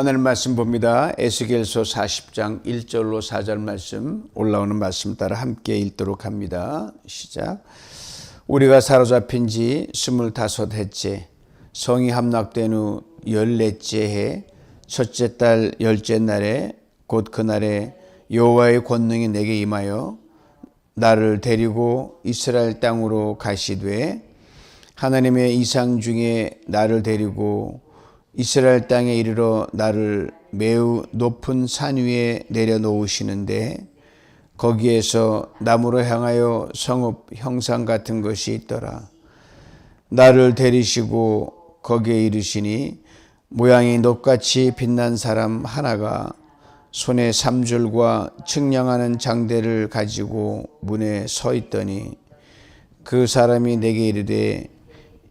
하나님 말씀 봅니다. 에스겔서 40장 1절로 4절 말씀 올라오는 말씀 따라 함께 읽도록 합니다. 시작. 우리가 사로잡힌 지 25해째 성이 함락된 후 14째 해 첫째 달 10째 날에 곧 그날에 여호와의 권능이 내게 임하여 나를 데리고 이스라엘 땅으로 가시되 하나님의 이상 중에 나를 데리고 이스라엘 땅에 이르러 나를 매우 높은 산 위에 내려놓으시는데 거기에서 나무로 향하여 성읍 형상 같은 것이 있더라. 나를 데리시고 거기에 이르시니 모양이 녹같이 빛난 사람 하나가 손에 삼줄과 측량하는 장대를 가지고 문에 서 있더니 그 사람이 내게 이르되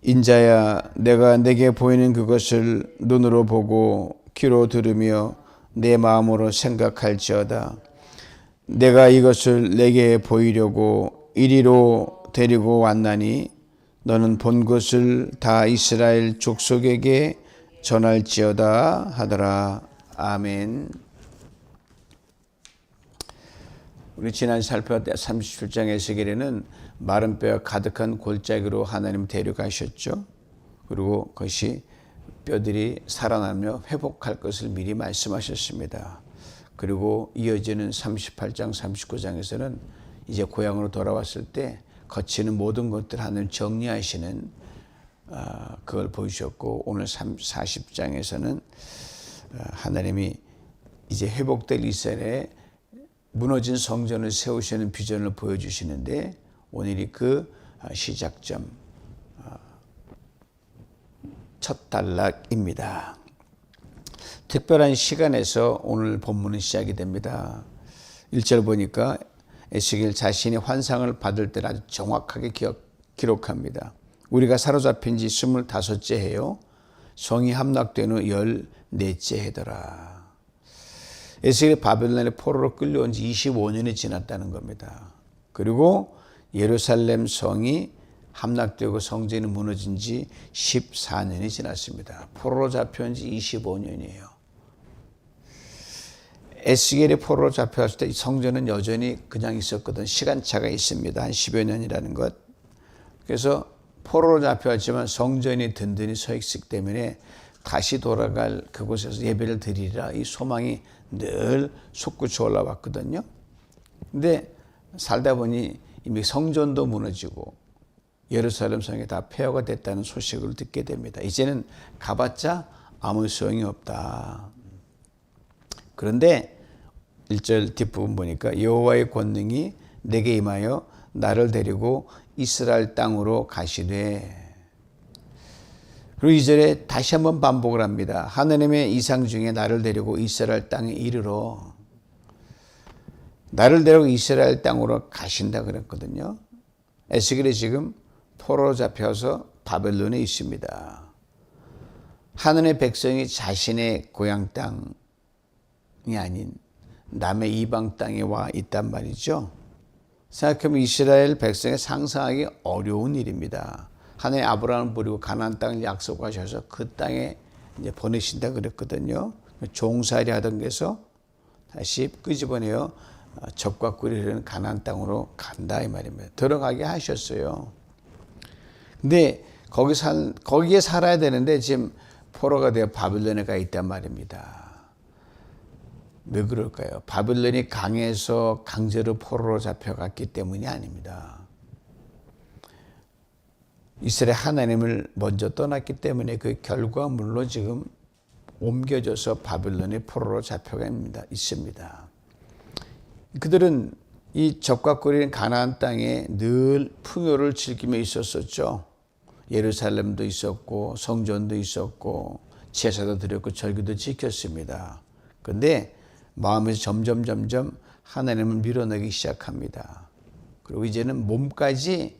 인자야, 내가 내게 보이는 그것을 눈으로 보고 귀로 들으며 내 마음으로 생각할지어다. 내가 이것을 내게 보이려고 이리로 데리고 왔나니 너는 본 것을 다 이스라엘 족속에게 전할지어다 하더라. 아멘. 우리 지난 살펴봤던 37장 에스겔에는 마른 뼈가 가득한 골짜기로 하나님 데려가셨죠. 그리고 그것이 뼈들이 살아나며 회복할 것을 미리 말씀하셨습니다. 그리고 이어지는 38장 39장에서는 이제 고향으로 돌아왔을 때 거치는 모든 것들 하나님 정리하시는 그걸 보여주셨고, 오늘 40장에서는 하나님이 이제 회복될 이스라엘에 무너진 성전을 세우시는 비전을 보여주시는데, 오늘이 그 시작점, 첫 단락입니다. 특별한 시간에서 오늘 본문은 시작이 됩니다. 1절 보니까 에스겔 자신이 환상을 받을 때를 아주 정확하게 기록합니다. 우리가 사로잡힌 지 25째 해요. 성이 함락된 후 14째 해더라. 에스겔이 바벨론의 포로로 끌려온 지 25년이 지났다는 겁니다. 그리고 예루살렘 성이 함락되고 성전이 무너진 지 14년이 지났습니다. 포로로 잡혀온 지 25년이에요. 에스겔이 포로로 잡혀왔을 때 성전은 여전히 그냥 있었거든. 시간차가 있습니다. 한 10여 년이라는 것. 그래서 포로로 잡혀왔지만 성전이 든든히 서 있기 때문에 다시 돌아갈 그곳에서 예배를 드리리라 이 소망이 늘 솟구쳐 올라왔거든요. 근데 살다 보니 이미 성전도 무너지고 예루살렘 성이 다 폐허가 됐다는 소식을 듣게 됩니다. 이제는 가봤자 아무 소용이 없다. 그런데 1절 뒷부분 보니까 여호와의 권능이 내게 임하여 나를 데리고 이스라엘 땅으로 가시되, 그리고 2절에 다시 한번 반복을 합니다. 하나님의 이상 중에 나를 데리고 이스라엘 땅에 이르러, 나를 데리고 이스라엘 땅으로 가신다 그랬거든요. 에스겔이 지금 포로로 잡혀서 바벨론에 있습니다. 하나님의 백성이 자신의 고향 땅이 아닌 남의 이방 땅에 와 있단 말이죠. 생각해보면 이스라엘 백성이 상상하기 어려운 일입니다. 하나님 아브라함을 부리고 가나안 땅을 약속하셔서 그 땅에 이제 보내신다 그랬거든요. 종살이 하던 데서 다시 끄집어내어 적과 꿀이 흐르는 가나안 땅으로 간다 이 말입니다. 들어가게 하셨어요. 근데 거기에 살아야 되는데 지금 포로가 되어 바벨론에 가 있단 말입니다. 왜 그럴까요? 바벨론이 강해서 강제로 포로로 잡혀갔기 때문이 아닙니다. 이스라엘 하나님을 먼저 떠났기 때문에 그 결과물로 지금 옮겨져서 바벨론의 포로로 잡혀가 있습니다. 그들은 이 적과 꿀인 가나안 땅에 늘 풍요를 즐기며 있었었죠. 예루살렘도 있었고 성전도 있었고 제사도 드렸고 절기도 지켰습니다. 그런데 마음에서 점점 하나님을 밀어내기 시작합니다. 그리고 이제는 몸까지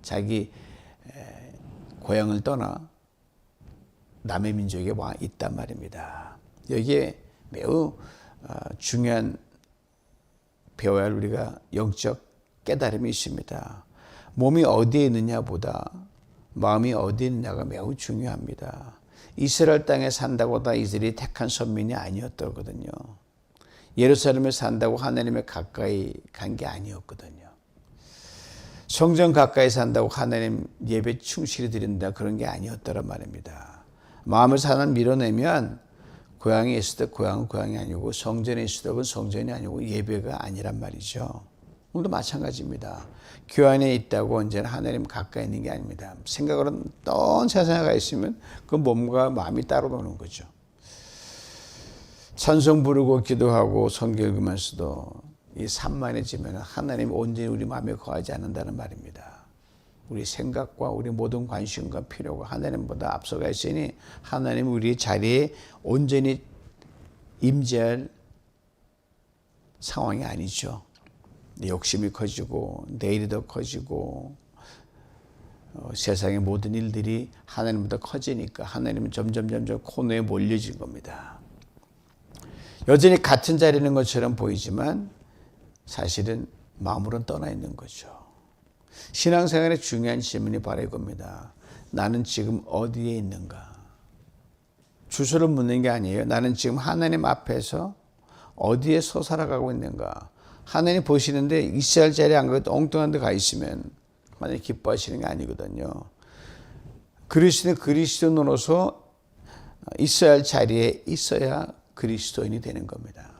자기 고향을 떠나 남의 민족에 와 있단 말입니다. 여기에 매우 중요한 배워야 할 우리가 영적 깨달음이 있습니다. 몸이 어디에 있느냐보다 마음이 어디에 있느냐가 매우 중요합니다. 이스라엘 땅에 산다고 다 이들이 택한 선민이 아니었거든요. 예루살렘에 산다고 하나님의 가까이 간 게 아니었거든요. 성전 가까이 산다고 하나님 예배 충실히 드린다 그런 게 아니었더란 말입니다. 마음에서 하나 밀어내면 고향에 있을 때 고향은 고향이 아니고 성전에 있을 때는 성전이 아니고 예배가 아니란 말이죠. 오늘도 마찬가지입니다. 교회 안에 있다고 언제나 하나님 가까이 있는 게 아닙니다. 생각으로는 떤 세상에 가 있으면 그 몸과 마음이 따로 노는 거죠. 찬송 부르고 기도하고 성경 읽으면서도 이 산만해지면 하나님 온전히 우리 마음에 거하지 않는다는 말입니다. 우리 생각과 우리 모든 관심과 필요가 하나님보다 앞서가 있으니 하나님 우리 자리에 온전히 임재할 상황이 아니죠. 욕심이 커지고 내일이 더 커지고 세상의 모든 일들이 하나님보다 커지니까 하나님은 점점 코너에 몰려진 겁니다. 여전히 같은 자리에 있는 것처럼 보이지만 사실은 마음으로는 떠나 있는 거죠. 신앙생활의 중요한 질문이 바로 이겁니다. 나는 지금 어디에 있는가? 주소를 묻는 게 아니에요. 나는 지금 하나님 앞에서 어디에 서 살아가고 있는가? 하나님 보시는데 있어야 할 자리에 안 가고 엉뚱한 데 가 있으면 하나님 기뻐하시는 게 아니거든요. 그리스도인으로서 있어야 할 자리에 있어야 그리스도인이 되는 겁니다.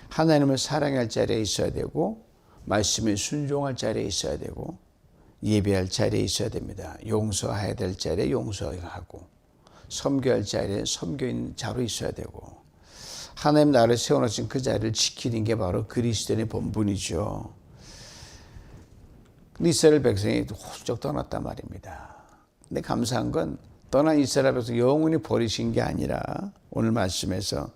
하나님을 사랑할 자리에 있어야 되고 말씀에 순종할 자리에 있어야 되고 예배할 자리에 있어야 됩니다. 용서해야 될 자리에 용서하고 섬겨야 할 자리에 섬기는 자로 있어야 되고 하나님 나를 세워놓으신 그 자리를 지키는 게 바로 그리스도인의 본분이죠. 이스라엘 백성이 훌쩍 떠났단 말입니다. 근데 감사한 건 떠난 이스라엘 백성 영원히 버리신 게 아니라 오늘 말씀에서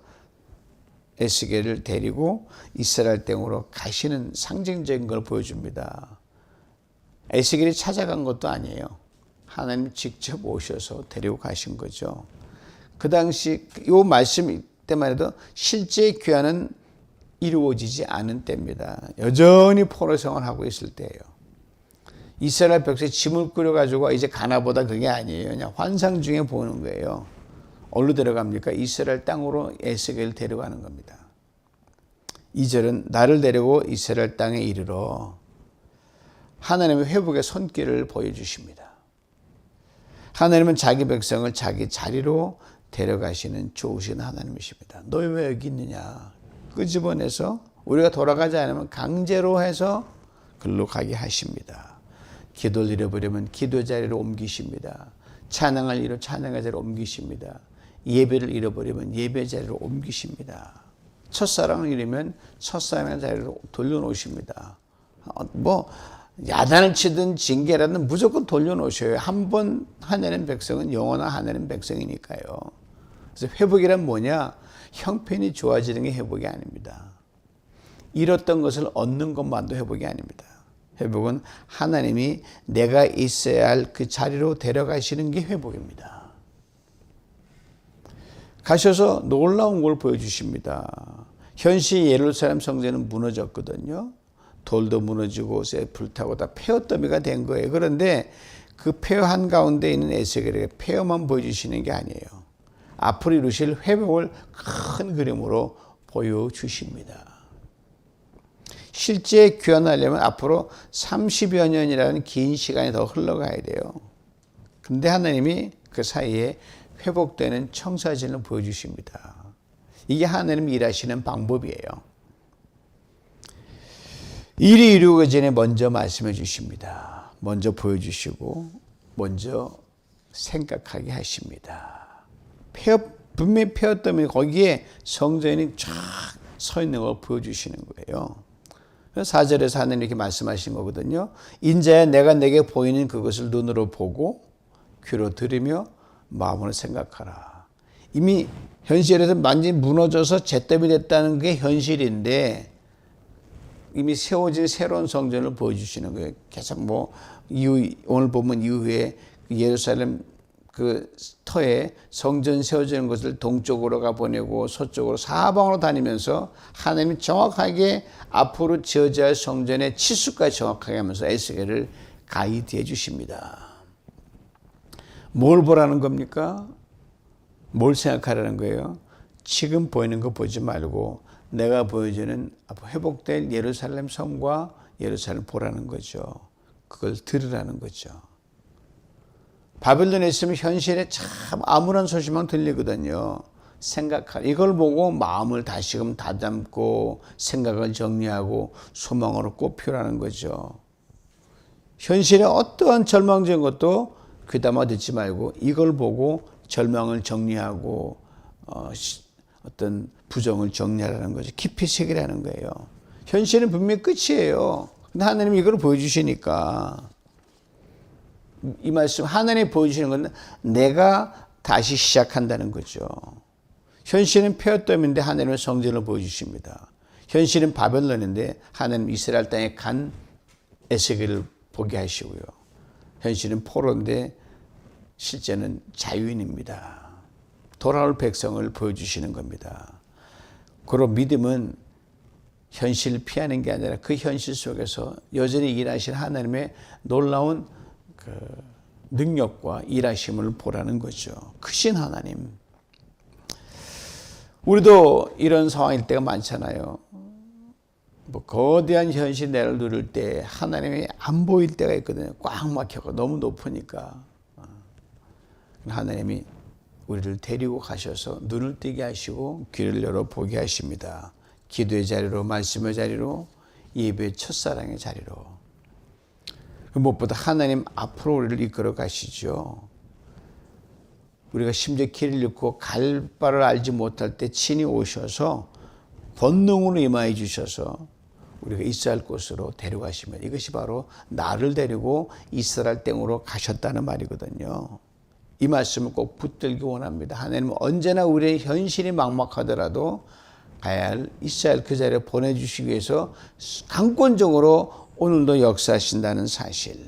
에스겔을 데리고 이스라엘 땅으로 가시는 상징적인 걸 보여줍니다. 에스겔이 찾아간 것도 아니에요. 하나님 직접 오셔서 데리고 가신 거죠. 그 당시 이 말씀 때만 해도 실제 귀환은 이루어지지 않은 때입니다. 여전히 포로 생활하고 있을 때예요. 이스라엘 백성이 짐을 꾸려가지고 이제 가나보다 그게 아니에요. 그냥 환상 중에 보는 거예요. 어디로 데려갑니까? 이스라엘 땅으로 에스겔을 데려가는 겁니다. 2절은 나를 데리고 이스라엘 땅에 이르러 하나님의 회복의 손길을 보여주십니다. 하나님은 자기 백성을 자기 자리로 데려가시는 좋으신 하나님이십니다. 너희 왜 여기 있느냐? 끄집어내서 우리가 돌아가지 않으면 강제로 해서 글로 가게 하십니다. 기도를 잃어버리면 기도 자리로 옮기십니다. 찬양을 잃어 찬양의 자리로 옮기십니다. 예배를 잃어버리면 예배 자리로 옮기십니다. 첫사랑을 잃으면 첫사랑의 자리로 돌려놓으십니다. 야단을 치든 징계라든 무조건 돌려놓으셔요. 한 번 하나님 백성은 영원한 하나님 백성이니까요. 그래서 회복이란 뭐냐? 형편이 좋아지는 게 회복이 아닙니다. 잃었던 것을 얻는 것만도 회복이 아닙니다. 회복은 하나님이 내가 있어야 할 그 자리로 데려가시는 게 회복입니다. 가셔서 놀라운 걸 보여주십니다. 현시 예루살렘 성전은 무너졌거든요. 돌도 무너지고 불타고 다 폐허더미가 된 거예요. 그런데 그 폐허 한가운데 있는 에스겔에게 폐허만 보여주시는 게 아니에요. 앞으로 이루실 회복을 큰 그림으로 보여주십니다. 실제 귀환하려면 앞으로 30여 년이라는 긴 시간이 더 흘러가야 돼요. 근데 하나님이 그 사이에 회복되는 청사진을 보여주십니다. 이게 하나님이 일하시는 방법이에요. 일이 이루어지기 전에 먼저 말씀해 주십니다. 먼저 보여주시고 먼저 생각하게 하십니다. 분명히 폐허더미 거기에 성전이 쫙 서 있는 걸 보여주시는 거예요. 4절에서 하나님 이렇게 말씀하신 거거든요. 인자야 내가 내게 보이는 그것을 눈으로 보고 귀로 들으며 마음으로 생각하라. 이미 현실에서 완전히 무너져서 잿더미 됐다는 게 현실인데 이미 세워진 새로운 성전을 보여주시는 거예요. 계속 오늘 보면 이후에 예루살렘 그 터에 성전 세워지는 것을 동쪽으로 가보내고 서쪽으로 사방으로 다니면서 하나님이 정확하게 앞으로 지어져야 할 성전의 치수까지 정확하게 하면서 에스겔을 가이드해 주십니다. 뭘 보라는 겁니까? 뭘 생각하라는 거예요? 지금 보이는 거 보지 말고 내가 보여주는 회복될 예루살렘 성과 예루살렘 보라는 거죠. 그걸 들으라는 거죠. 바벨론에 있으면 현실에 참 암울한 소식만 들리거든요. 이걸 보고 마음을 다시금 다잡고 생각을 정리하고 소망으로 꼽히라는 거죠. 현실에 어떠한 절망적인 것도 귀담아 듣지 말고 이걸 보고 절망을 정리하고 어떤 부정을 정리하라는 거죠. 깊이 새기라는 거예요. 현실은 분명히 끝이에요. 근데 하나님이 이걸 보여주시니까 이 말씀 하나님이 보여주시는 건 내가 다시 시작한다는 거죠. 현실은 폐허됨인데 하나님은 성전을 보여주십니다. 현실은 바벨론인데 하나님 이스라엘 땅에 간 에스겔을 보게 하시고요. 현실은 포로인데 실제는 자유인입니다. 돌아올 백성을 보여주시는 겁니다. 그리고 믿음은 현실을 피하는 게 아니라 그 현실 속에서 여전히 일하신 하나님의 놀라운 그 능력과 일하심을 보라는 거죠. 크신 하나님. 우리도 이런 상황일 때가 많잖아요. 거대한 현실 내를 누릴 때 하나님이 안 보일 때가 있거든요. 꽉 막혀서 너무 높으니까. 하나님이 우리를 데리고 가셔서 눈을 뜨게 하시고 귀를 열어 보게 하십니다. 기도의 자리로, 말씀의 자리로, 예배의 첫사랑의 자리로. 무엇보다 하나님 앞으로 우리를 이끌어 가시죠. 우리가 심지어 길을 잃고 갈 바를 알지 못할 때 친히 오셔서 권능으로 임하여 주셔서 우리가 있어야 할 곳으로 데려가시면 이것이 바로 나를 데리고 이스라엘 땅으로 가셨다는 말이거든요. 이 말씀을 꼭 붙들기 원합니다. 하나님은 언제나 우리의 현실이 막막하더라도 있어야 할 그 자리에 보내주시기 위해서 강권적으로 오늘도 역사하신다는 사실.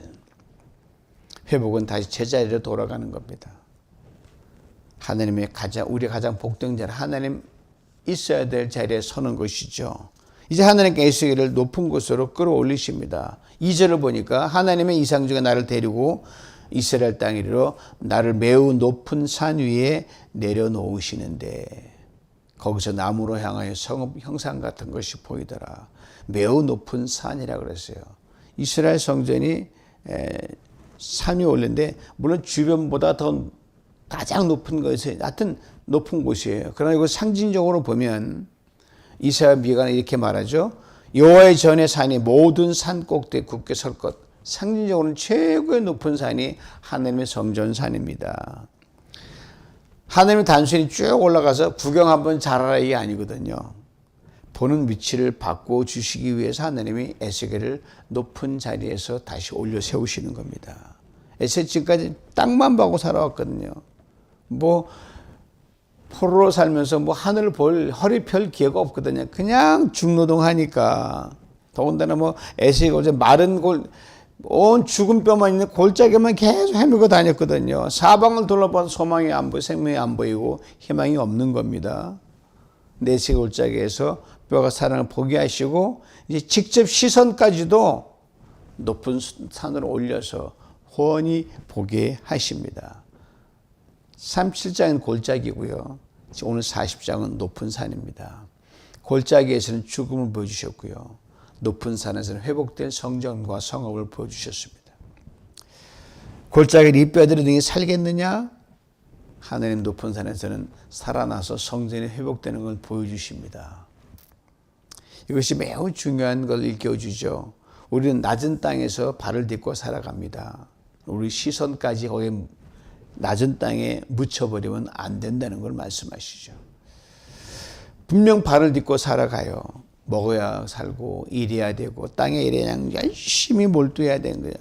회복은 다시 제자리로 돌아가는 겁니다. 하나님의 우리가 가장 복된 자리, 하나님 있어야 될 자리에 서는 것이죠. 이제 하나님께 에스겔을 높은 곳으로 끌어올리십니다. 2절을 보니까 하나님의 이상중에 나를 데리고 이스라엘 땅 이르러 나를 매우 높은 산 위에 내려놓으시는데 거기서 나무로 향하여 성읍 형상 같은 것이 보이더라. 매우 높은 산이라 그랬어요. 이스라엘 성전이 산 위에 올렸는데 물론 주변보다 더 가장 높은 것이 하여튼 높은 곳이에요. 그러나 이거 상징적으로 보면 이사야 미가는 이렇게 말하죠. 여호와의 전의 산이 모든 산 꼭대기에 굳게 설 것. 상징적으로는 최고의 높은 산이 하나님의 성전산입니다. 하나님이 단순히 쭉 올라가서 구경 한번 잘하라 이게 아니거든요. 보는 위치를 바꿔 주시기 위해서 하나님이 에스겔을 높은 자리에서 다시 올려 세우시는 겁니다. 에스겔 지금까지 땅만 보고 살아왔거든요. 포로로 살면서 하늘을 허리 펼 기회가 없거든요. 그냥 중노동하니까. 더군다나 에스겔 마른 온 죽은 뼈만 있는 골짜기만 계속 헤매고 다녔거든요. 사방을 둘러봐도 소망이 안 보이고 생명이 안 보이고 희망이 없는 겁니다. 에스겔 골짜기에서 뼈가 사랑을 보게 하시고 이제 직접 시선까지도 높은 산으로 올려서 훤히 보게 하십니다. 37장은 골짜기고요. 오늘 40장은 높은 산입니다. 골짜기에서는 죽음을 보여주셨고요. 높은 산에서는 회복된 성전과 성읍을 보여주셨습니다. 골짜기 이 뼈들이 등이 살겠느냐? 하나님 높은 산에서는 살아나서 성전이 회복되는 걸 보여주십니다. 이것이 매우 중요한 걸 일깨워주죠. 우리는 낮은 땅에서 발을 딛고 살아갑니다. 우리 시선까지 거기 낮은 땅에 묻혀버리면 안 된다는 걸 말씀하시죠. 분명 발을 딛고 살아가요. 먹어야 살고 일해야 되고 땅에 일에 그냥 열심히 몰두해야 되는 거예요.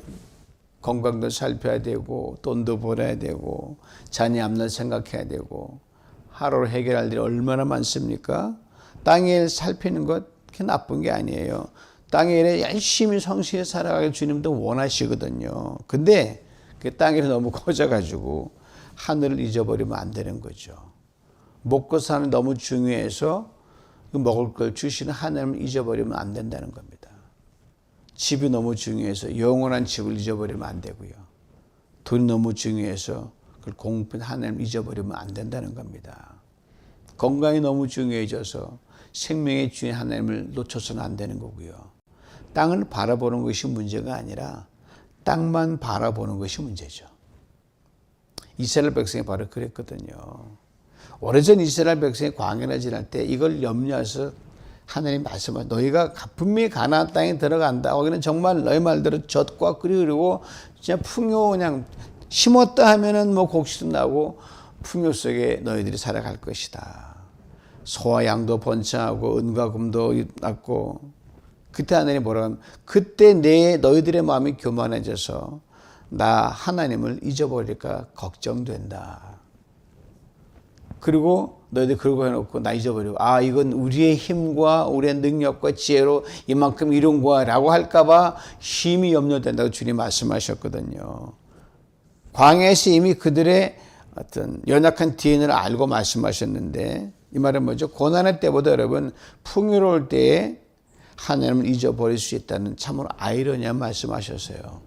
건강도 살펴야 되고 돈도 벌어야 되고 자녀 앞날 생각해야 되고 하루를 해결할 일이 얼마나 많습니까? 땅의 일 살피는 것 그게 나쁜 게 아니에요. 땅의 일에 열심히 성실히 살아가길 주님도 원하시거든요. 근데 그 땅이 너무 커져가지고 하늘을 잊어버리면 안 되는 거죠. 먹고 사는 너무 중요해서 먹을 걸 주시는 하나님을 잊어버리면 안 된다는 겁니다. 집이 너무 중요해서 영원한 집을 잊어버리면 안 되고요. 돈이 너무 중요해서 그걸 공평 하나님을 잊어버리면 안 된다는 겁니다. 건강이 너무 중요해져서 생명의 주인 하나님을 놓쳐서는 안 되는 거고요. 땅을 바라보는 것이 문제가 아니라 땅만 바라보는 것이 문제죠. 이스라엘 백성이 바로 그랬거든요. 오래전 이스라엘 백성이 광야를 지날 때 이걸 염려해서 하나님 말씀하신 너희가 분명히 가나안 땅에 들어간다. 거기는 정말 너희 말대로 젖과 꿀이 흐르고 진짜 풍요 그냥 심었다 하면은 뭐 곡식도 나고 풍요 속에 너희들이 살아갈 것이다. 소와 양도 번창하고 은과 금도 났고 그때 하나님이 뭐라고 하면 그때 너희들의 마음이 교만해져서 나 하나님을 잊어버릴까 걱정된다. 그리고 너희들 그러고 해놓고 나 잊어버리고 이건 우리의 힘과 우리의 능력과 지혜로 이만큼 이룬 거야 라고 할까봐 힘이 염려된다고 주님 말씀하셨거든요. 광야에서 이미 그들의 어떤 연약한 DNA를 알고 말씀하셨는데 이 말은 뭐죠? 고난의 때보다 여러분 풍요로울 때에 하나님을 잊어버릴 수 있다는 참으로 아이러니한 말씀하셨어요.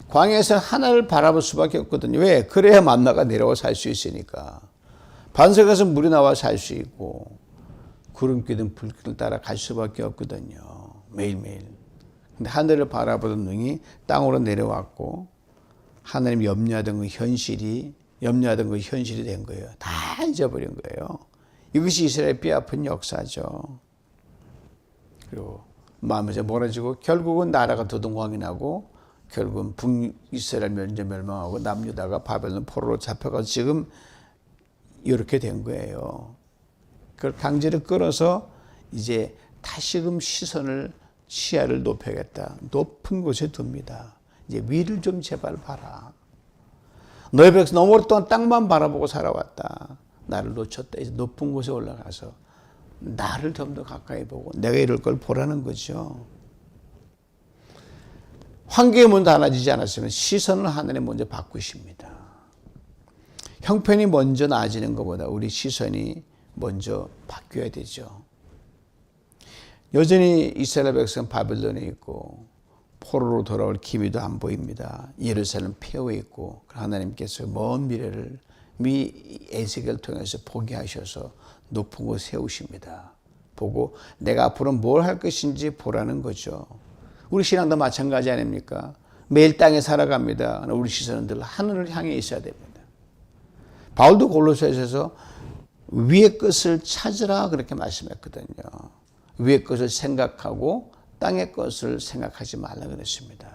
광야에서 하나를 바라볼 수밖에 없거든요. 왜? 그래야 만나가 내려와 살 수 있으니까. 반석에서 물이 나와 살 수 있고 구름기든 불길을 따라 갈 수밖에 없거든요. 매일매일. 근데 하늘을 바라보던 눈이 땅으로 내려왔고 하나님 염려하던 그 현실이 된 거예요. 다 잊어버린 거예요. 이것이 이스라엘 뼈아픈 역사죠. 그리고 마음에서 멀어지고 결국은 나라가 도동왕이 나고 결국은 북이스라엘 멸망하고 남유다가 바벨론 포로로 잡혀가서 지금 이렇게 된 거예요. 그걸 강제로 끌어서 이제 다시금 시야를 높여야겠다. 높은 곳에 둡니다. 이제 위를 좀 제발 봐라. 너희 백성 너무 오랫동안 땅만 바라보고 살아왔다. 나를 놓쳤다. 이제 높은 곳에 올라가서 나를 좀 더 가까이 보고 내가 이럴 걸 보라는 거죠. 환경이 먼저 달라지지 않았으면 시선을 하나님 먼저 바꾸십니다. 형편이 먼저 나아지는 것보다 우리 시선이 먼저 바뀌어야 되죠. 여전히 이스라엘 백성 바벨론에 있고 포로로 돌아올 기미도 안 보입니다. 예루살렘 폐허에 있고 하나님께서 먼 미래를 에스겔을 통해서 보게 하셔서 높은 곳 세우십니다. 보고 내가 앞으로 뭘 할 것인지 보라는 거죠. 우리 신앙도 마찬가지 아닙니까? 매일 땅에 살아갑니다. 우리 시선은 늘 하늘을 향해 있어야 됩니다. 바울도 골로새서에서 위의 것을 찾으라 그렇게 말씀했거든요. 위의 것을 생각하고 땅의 것을 생각하지 말라 그랬습니다.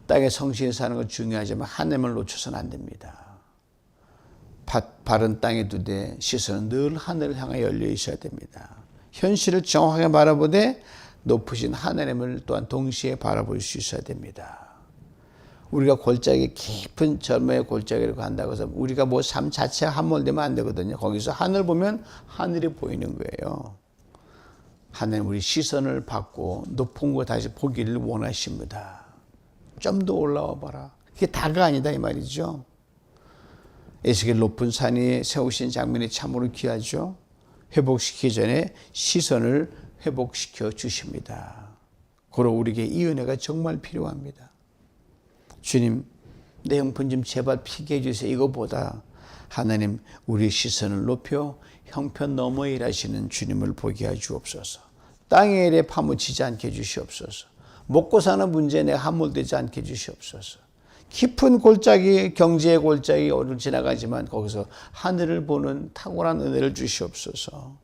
땅에 성실히 사는 건 중요하지만 하나님을 놓쳐서는 안 됩니다. 바른 땅에 두되 시선은 늘 하늘을 향해 열려 있어야 됩니다. 현실을 정확하게 바라보되 높으신 하나님을 또한 동시에 바라볼 수 있어야 됩니다. 우리가 골짜기 깊은 절망의 골짜기를 간다고 해서 우리가 뭐 삶 자체가 함몰되면 안 되거든요. 거기서 하늘 보면 하늘이 보이는 거예요. 하나님 우리 시선을 받고 높은 곳 다시 보기를 원하십니다. 좀 더 올라와 봐라. 그게 다가 아니다 이 말이죠. 에스겔 높은 산 위에 세우신 장면이 참으로 귀하죠. 회복시키기 전에 시선을 회복시켜 주십니다. 그러 우리에게 이 은혜가 정말 필요합니다. 주님, 내 형편 좀 제발 피게 해주세요. 이거보다 하나님 우리 시선을 높여 형편 너머에 일하시는 주님을 보게 하시옵소서. 땅의 일에 파묻히지 않게 해주시옵소서. 먹고 사는 문제에 내가 함몰되지 않게 해주시옵소서. 깊은 골짜기, 경제의 골짜기를 지나가지만 거기서 하늘을 보는 탁월한 은혜를 주시옵소서.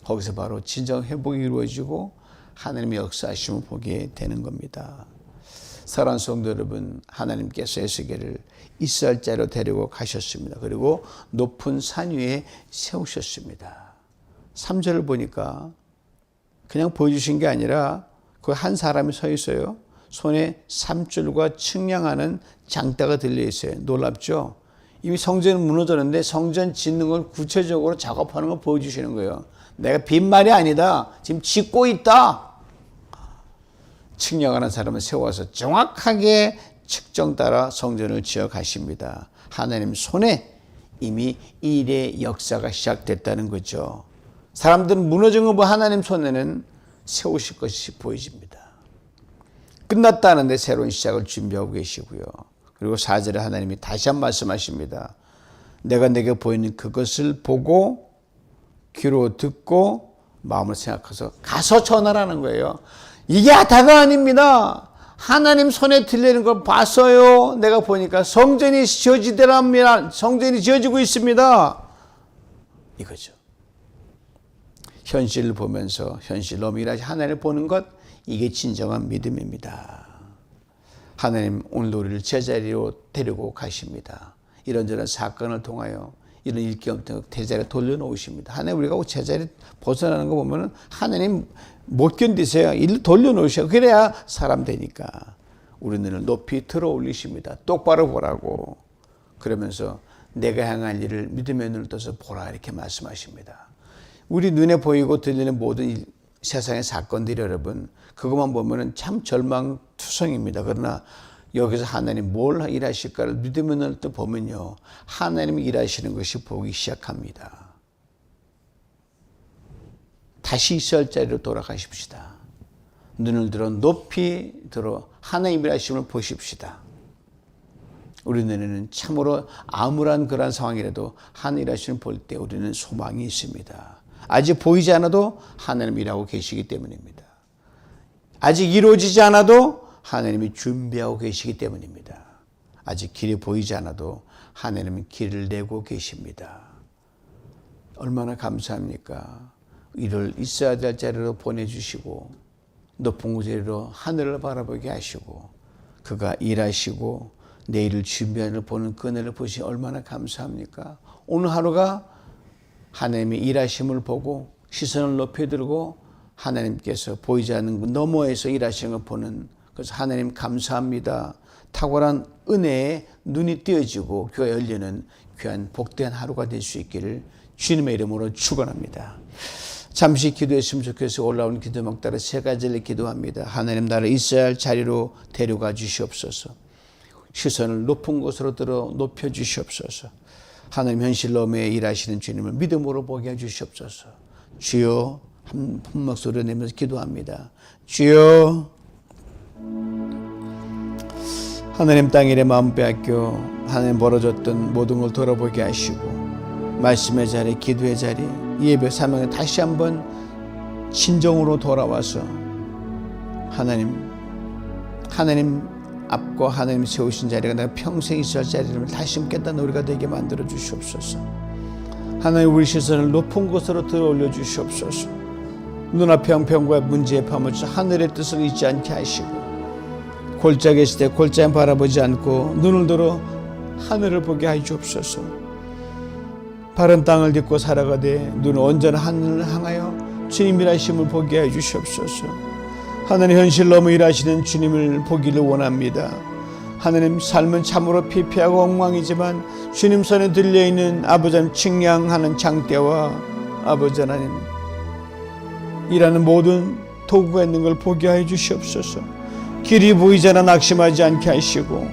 거기서 바로 진정 회복이 이루어지고 하나님의 역사하심을 보게 되는 겁니다. 사랑하는 성도 여러분, 하나님께서 에스겔을 이스라엘자로 데리고 가셨습니다. 그리고 높은 산 위에 세우셨습니다. 3절을 보니까 그냥 보여주신 게 아니라 그 한 사람이 서 있어요. 손에 삼줄과 측량하는 장대가 들려 있어요. 놀랍죠? 이미 성전은 무너졌는데 성전 짓는 걸 구체적으로 작업하는 걸 보여주시는 거예요. 내가 빈말이 아니다. 지금 짓고 있다. 측량하는 사람을 세워서 정확하게 측정 따라 성전을 지어 가십니다. 하나님 손에 이미 일의 역사가 시작됐다는 거죠. 사람들은 무너진 거 보고 하나님 손에는 세우실 것이 보여집니다. 끝났다는데 새로운 시작을 준비하고 계시고요. 그리고 4절에 하나님이 다시 한 번 말씀하십니다. 내가 내게 보이는 그것을 보고 귀로 듣고 마음을 생각해서 가서 전하라는 거예요. 이게 다가 아닙니다. 하나님 손에 들리는 걸 봤어요. 내가 보니까 성전이 지어지더랍니다. 성전이 지어지고 있습니다. 이거죠. 현실을 보면서 현실로 하나님을 보는 것, 이게 진정한 믿음입니다. 하나님 오늘 우리를 제자리로 데리고 가십니다. 이런저런 사건을 통하여 이런 일기업들 제자리에 돌려놓으십니다. 하나님 우리가 제자리 벗어나는 거 보면 하나님 못 견디세요. 일로 돌려놓으셔. 그래야 사람 되니까. 우리 눈을 높이 들어 올리십니다. 똑바로 보라고. 그러면서 내가 향한 일을 믿음의 눈을 떠서 보라 이렇게 말씀하십니다. 우리 눈에 보이고 들리는 모든 세상의 사건들이 여러분 그것만 보면 참 절망투성입니다. 그러나 여기서 하나님 뭘 일하실까를 믿음의 눈을 또 보면요. 하나님이 일하시는 것이 보기 시작합니다. 다시 있을 자리로 돌아가십시다. 눈을 들어 높이 들어 하나님의 일하심을 보십시다. 우리 눈에는 참으로 암울한 그런 상황이라도 하나님 일하심을 볼 때 우리는 소망이 있습니다. 아직 보이지 않아도 하나님 일하고 계시기 때문입니다. 아직 이루어지지 않아도 하나님이 준비하고 계시기 때문입니다. 아직 길이 보이지 않아도 하나님은 길을 내고 계십니다. 얼마나 감사합니까? 이를 있어야 될 자리로 보내주시고 높은 자리로 하늘을 바라보게 하시고 그가 일하시고 내일을 준비하는 보는 그늘을 보시 얼마나 감사합니까? 오늘 하루가 하나님의 일하심을 보고 시선을 높이 들고 하나님께서 보이지 않는 그 너머에서 일하시는 걸 보는 그래서 하나님 감사합니다. 탁월한 은혜에 눈이 띄어지고 귀가 열리는 귀한 복된 하루가 될 수 있기를 주님의 이름으로 축원합니다. 잠시 기도했으면 좋겠어요. 올라온 기도막 따라 세 가지를 기도합니다. 하나님 나를 있어야 할 자리로 데려가 주시옵소서. 시선을 높은 곳으로 들어 높여 주시옵소서. 하나님 현실로 매 일하시는 주님을 믿음으로 보게 해 주시옵소서. 주여 한 목소리로 내면서 기도합니다. 주여 하나님 땅 일에 마음 빼앗겨 하나님 벌어졌던 모든 걸 돌아보게 하시고 말씀의 자리, 기도의 자리, 예배 사명에 다시 한번 진정으로 돌아와서 하나님 앞과 하나님 세우신 자리가 내가 평생 있어야 할 자리를 다시 깨닫는 우리가 되게 만들어 주시옵소서. 하나님 우리 시선을 높은 곳으로 들어 올려 주시옵소서. 눈앞의 형편과 문제에 파묻혀 하늘의 뜻을 잊지 않게 하시고 골짜기에 있을 때 골짜기 바라보지 않고 눈을 들어 하늘을 보게 해 주옵소서. 바른 땅을 딛고 살아가되 눈을 온전한 하늘을 향하여 주님 일하심을 보게 해 주시옵소서. 하나님 현실 너무 일하시는 주님을 보기를 원합니다. 하나님 삶은 참으로 피폐하고 엉망이지만 주님 손에 들려있는 아버지 하나님 측량하는 장대와 아버지 하나님 일하는 모든 도구가 있는 걸 보게 해 주시옵소서. 길이 보이지 않아 낙심하지 않게 하시고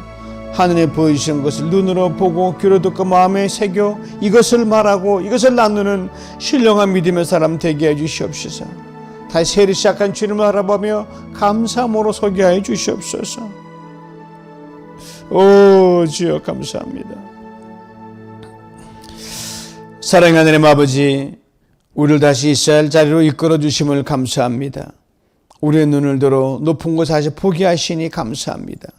하늘에 보여주신 것을 눈으로 보고 귀로 듣고 마음에 새겨 이것을 말하고 이것을 나누는 신령한 믿음의 사람 되게 해 주시옵소서. 다시 새로 시작한 주님을 알아보며 감사함으로 소개해 주시옵소서. 오 주여 감사합니다. 사랑하는 하나님 아버지 우리를 다시 있어야 할 자리로 이끌어 주심을 감사합니다. 우리의 눈을 들어 높은 곳 다시 보게 하시니 감사합니다.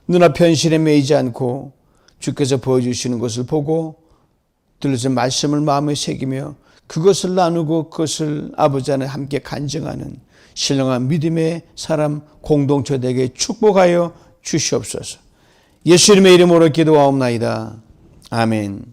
눈앞 현실에 매이지 않고 주께서 보여주시는 것을 보고 들으신 말씀을 마음에 새기며 그것을 나누고 그것을 아버지 안에 함께 간증하는 신령한 믿음의 사람 공동체 되게 축복하여 주시옵소서. 예수님의 이름으로 기도하옵나이다. 아멘.